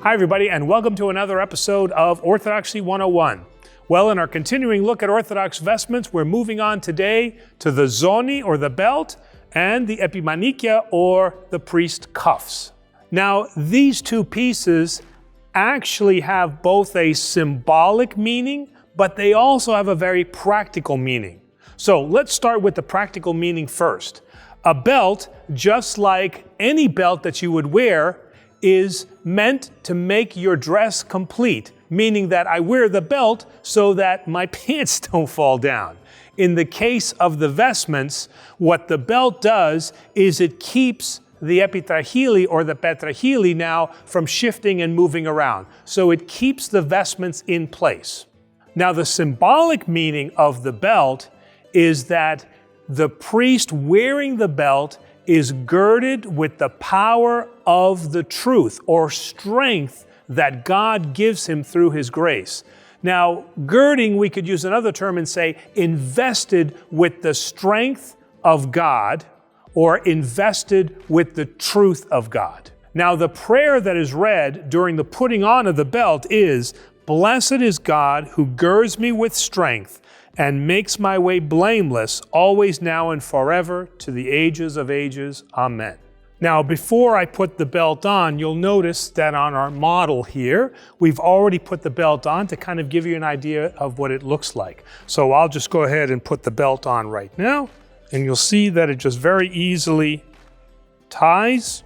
Hi everybody, and welcome to another episode of Orthodoxy 101. Well, in our continuing look at Orthodox vestments, we're moving on today to the zoni, or the belt, and the Epimanikia, or the priest cuffs. Now, these two pieces actually have both a symbolic meaning, but they also have a very practical meaning. So let's start with the practical meaning first. A belt, just like any belt that you would wear, is meant to make your dress complete, meaning that I wear the belt so that my pants don't fall down. In the case of the vestments, what the belt does is it keeps the epitrachili or the petrachili now from shifting and moving around. So it keeps the vestments in place. Now the symbolic meaning of the belt is that the priest wearing the belt is girded with the power of the truth or strength that God gives him through his grace. Now, girding, we could use another term and say invested with the strength of God or invested with the truth of God. Now, the prayer that is read during the putting on of the belt is, "Blessed is God who girds me with strength and makes my way blameless, always now and forever, to the ages of ages. Amen." Now, before I put the belt on, you'll notice that on our model here, we've already put the belt on to kind of give you an idea of what it looks like. So I'll just go ahead and put the belt on right now, and you'll see that it just very easily ties.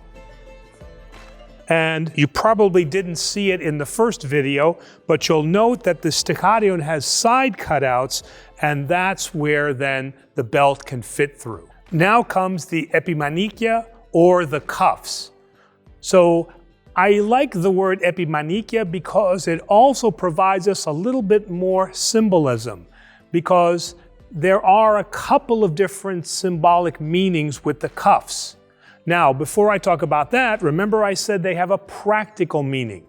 And you probably didn't see it in the first video, but you'll note that the sticharion has side cutouts, and that's where then the belt can fit through. Now comes the epimanikia, or the cuffs. So I like the word epimanikia because it also provides us a little bit more symbolism, because there are a couple of different symbolic meanings with the cuffs. Now, before I talk about that, remember I said they have a practical meaning.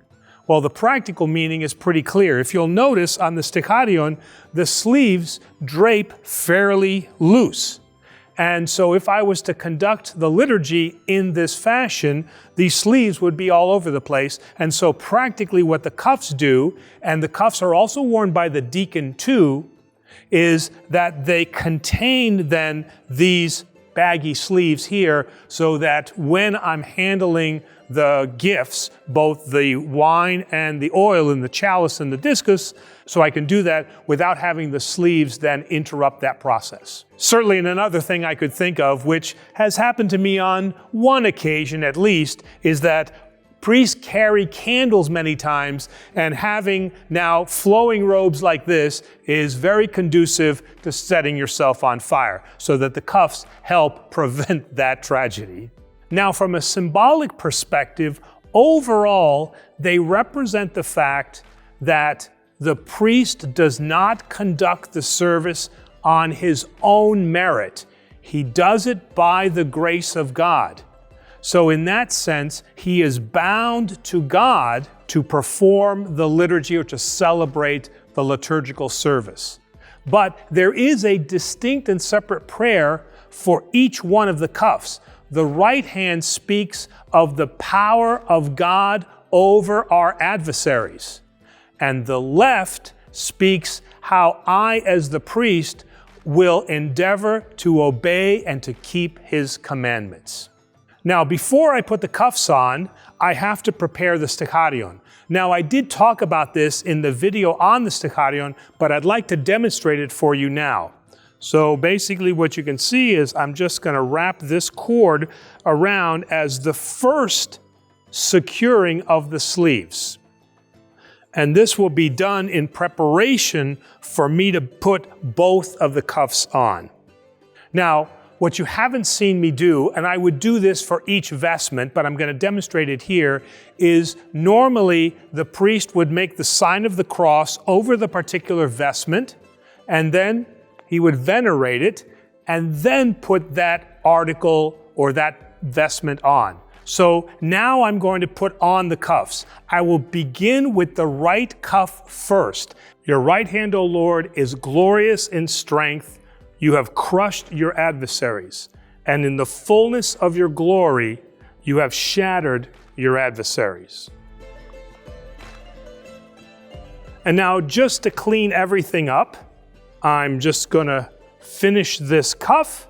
Well, the practical meaning is pretty clear. If you'll notice on the sticharion, the sleeves drape fairly loose. And so if I was to conduct the liturgy in this fashion, these sleeves would be all over the place. And so practically what the cuffs do, and the cuffs are also worn by the deacon too, is that they contain then these baggy sleeves here, so that when I'm handling the gifts, both the wine and the oil in the chalice and the discus, so I can do that without having the sleeves then interrupt that process. Certainly, and another thing I could think of, which has happened to me on one occasion at least, is that priests carry candles many times, and having now flowing robes like this is very conducive to setting yourself on fire, so that the cuffs help prevent that tragedy. Now, from a symbolic perspective, overall, they represent the fact that the priest does not conduct the service on his own merit. He does it by the grace of God. So in that sense, he is bound to God to perform the liturgy or to celebrate the liturgical service. But there is a distinct and separate prayer for each one of the cuffs. The right hand speaks of the power of God over our adversaries, and the left speaks how I, as the priest, will endeavor to obey and to keep his commandments. Now, before I put the cuffs on, I have to prepare the sticharion. Now, I did talk about this in the video on the sticharion, but I'd like to demonstrate it for you now. So basically what you can see is I'm just going to wrap this cord around as the first securing of the sleeves. And this will be done in preparation for me to put both of the cuffs on. Now, what you haven't seen me do, and I would do this for each vestment, but I'm going to demonstrate it here, is normally the priest would make the sign of the cross over the particular vestment, and then he would venerate it, and then put that article or that vestment on. So now I'm going to put on the cuffs. I will begin with the right cuff first. Your right hand, O Lord, is glorious in strength. You have crushed your adversaries, and in the fullness of your glory, you have shattered your adversaries. And now just to clean everything up, I'm just gonna finish this cuff.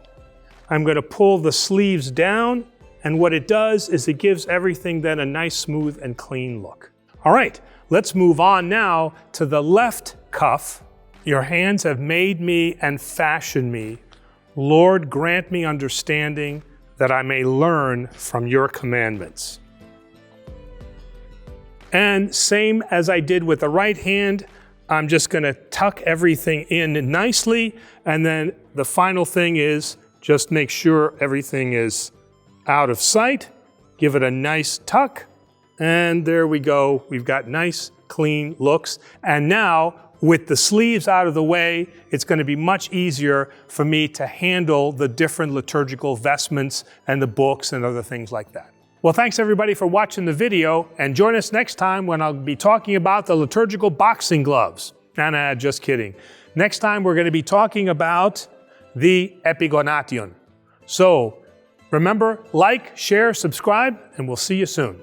I'm gonna pull the sleeves down, and what it does is it gives everything then a nice, smooth, and clean look. All right, let's move on now to the left cuff. Your hands have made me and fashioned me. Lord, grant me understanding that I may learn from your commandments. And same as I did with the right hand, I'm just gonna tuck everything in nicely, and then the final thing is just make sure everything is out of sight. Give it a nice tuck, and there we go. We've got nice, clean looks. And now, with the sleeves out of the way, it's going to be much easier for me to handle the different liturgical vestments and the books and other things like that. Well, thanks everybody for watching the video, and join us next time when I'll be talking about the liturgical boxing gloves. Nah, just kidding. Next time we're going to be talking about the Epigonation. So remember, like, share, subscribe, and we'll see you soon.